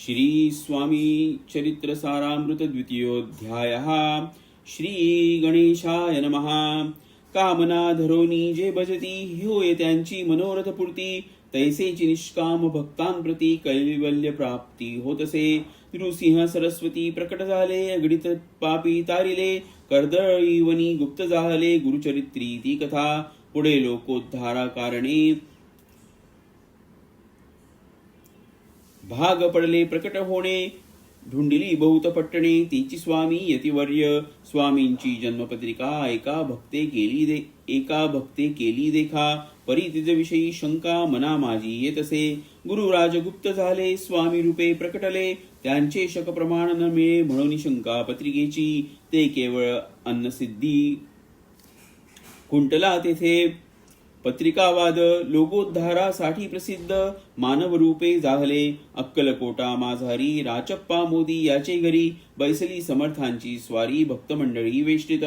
श्री स्वामी चरित्र सारामृत द्वितीयोध्यायः। श्री गणेशाय नमः। कामना धरोनी जे भजती होय त्यांची मनोरथ पूर्ती, तैसेची निष्काम भक्तांप्रती कैवल्य प्राप्ती होतसे। नृसिंह सरस्वती प्रकट झाले, अगणित पापी तारिले, कर्दळीवनी गुप्त झाले, गुरुचरित्री ती कथा। पुढे लोकोद्धारा कारणे भाग पडले प्रकट होणे, ढुंडिली बहुत पट्टणे, तिची स्वामी यतिवर्य। स्वामींची जन्मपत्रिका एका भक्ते केली देखा, परी तिज विषयी शंका मना माझी येतसे। गुरु राजगुप्त झाले, स्वामी रूपे प्रकटले, त्यांचे शक प्रमाण न मिळे म्हणून शंका पत्रिकेची। ते केवळ अन्नसिद्धी कुंटला तेथे पत्रिकावाद, लोकोद्धारासाठी प्रसिद्ध मानव रूपे जाहले। अक्कलकोटा माझारी राचप्पा मोदी याचे घरी, बैसली समर्थांची स्वारी भक्तमंडळी वेष्टित।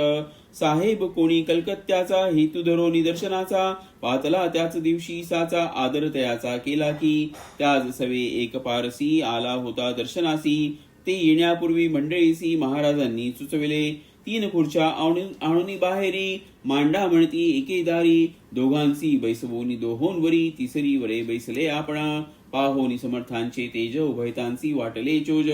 साहेब कोणी कलकत्त्याचा हेतू धरो निदर्शनाचा, पातला त्याच दिवशी साचा आदर तयाचा केला की। त्याच सवे एक पारसी आला होता दर्शनासी, ते येण्यापूर्वी मंडळीसी महाराजांनी सुचविले। 3 खुर्च्या आणूनी बाहेरी, मांडा म्हणती एकेदारी, दोघांसी बैसवोनी दोहोंवरी, तिसरी वरे बैसले आपणा। पाहोनी समर्थांचे तेज, उभयतांसी वाटले चोज।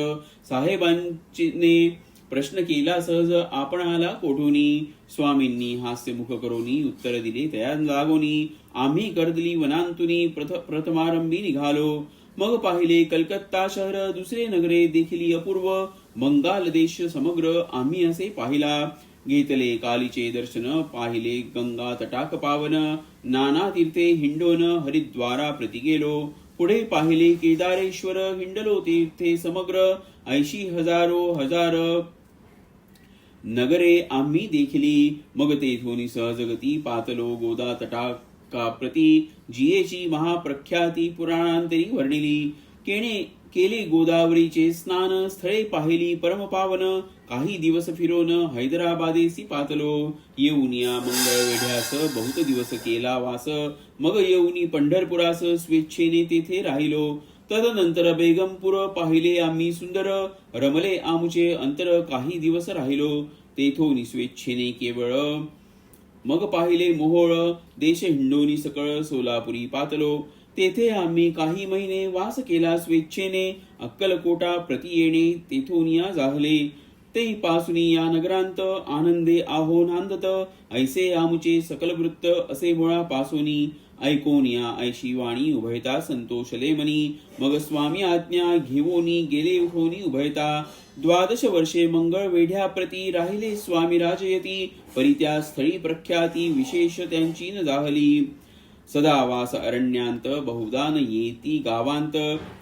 साहेबांचे प्रश्न केला सहज, आपणाला कोठोनी। स्वामींनी हास्यमुख करोनी उत्तर दिले तया लागोनी। आम्ही कर्दली वनांतुनी प्रथमारंभी निघालो, मग पाहिले कलकत्ता शहर, दुसरे नगरे देखील अपूर्व, बंगाल देश समग्र आम्ही असे पाहिला। घेतले कालीचे दर्शन, पाहिले गंगा तटाक पावन, नाना तीर्थे हिंडोन हरिद्वारा प्रति गेलो। पुढे पाहिले केदारेश्वर, हिंडलो तीर्थे समग्र, 80,000 हजार नगरे आम्ही देखिली। मग तेथून सहजगती पातलो गोदा तटाका प्रति, जियेची महाप्रख्याती पुराणांतरी वर्णिली। केले गोदावरीचे स्नान, स्थळे पाहिली परमपावन, काही दिवस फिरोन हैदराबादेसी पातलो। येऊनिया मंगळ वेढ्यास बहुत दिवस केला वास, मग येऊनी पंढरपुरास स्वेच्छेने तेथे राहिलो। तदनंतर बेगमपूर पाहिले आम्ही सुंदर, रमले आमुचे अंतर काही दिवस राहिलो। तेथोनी स्वेच्छेने केवळ मग पाहिले मोहोळ, देश हिंडोनी सकळ सोलापुरी पातलो। तेथे आम्ही काही महिने वास केला स्वेच्छेने, अक्कलकोटा प्रति येणे तेथोनिया जाहले। ते पासुनी या नगरांत आनंदे आहो नांदत, ऐसे आमुचे सकल वृत्त असे मुळा पासोनी। ऐकोनिया ऐशी वाणी उभयता संतोषले मनी, मग स्वामी आज्ञा घेवोनी गेले होनी उभयता। 12 वर्षे मंगळ वेढ्या प्रति राहिले स्वामी राजयती, परी त्या स्थळी प्रख्याती विशेष त्यांची न जाहली। सदा वास अरण्यांत बहुदा न येती गावांत,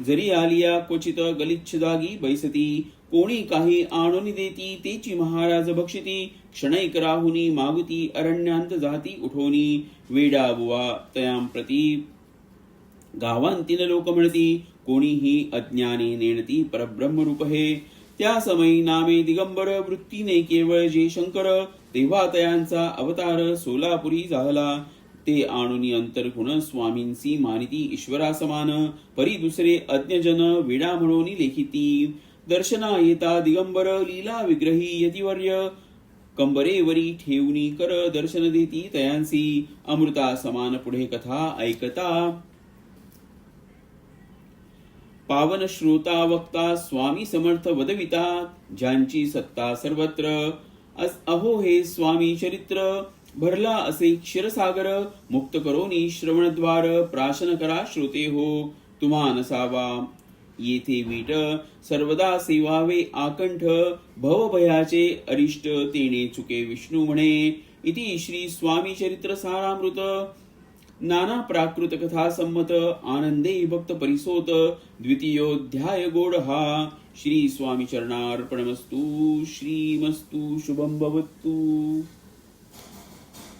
जरी आलिया क्वचित गलिच्छ जागी बैसती। कोणी काही आणून देती तेची महाराज बक्षिती, क्षणैक राहुनी मागुती अरण्यांत जाती उठोनी। वेडा बुवा तयांप्रती गावांतीन लोक म्हणती, कोणीही अज्ञाने नेणती परब्रह्मरूप हे। त्या समयी नामे दिगंबर, वृत्तीने केवळ जे शंकर, तेव्हा तयांचा अवतार सोलापुरी झाला। ते आणुनी अंतर्गुण स्वामींसी मानिती ईश्वरा समान, परी दुसरे अज्ञजन वेडा म्हणून लेखिती। दर्शना येता दिगंबर लीला विग्रही यतिवर्य, कंबरेवरी ठेवणी कर दर्शन देती तयांसी। अमृता समान पुढे कथा ऐकता, पावन श्रोता वक्ता स्वामी समर्थ वदविता, ज्यांची सत्ता सर्वत्र। अहो हे स्वामी चरित्र, भरला असे क्षीरसागर, मुक्त करोनी श्रवणद्वार, प्राशन करा श्रोते हो। तुम्हा नसावा येथे वीट, सर्वदा सेवावे आकंठ, भवभयाचे अरिष्ट तेने चुके विष्णू म्हणे। इति श्री स्वामी चरित्र सारामृत नाना प्राकृत कथा संमत, आनंदे भक्त परिसोत, द्वितीयोध्याय गोड हा। श्री स्वामी चरणार्पणमस्तु। श्रीमस्तु शुभं भवतु।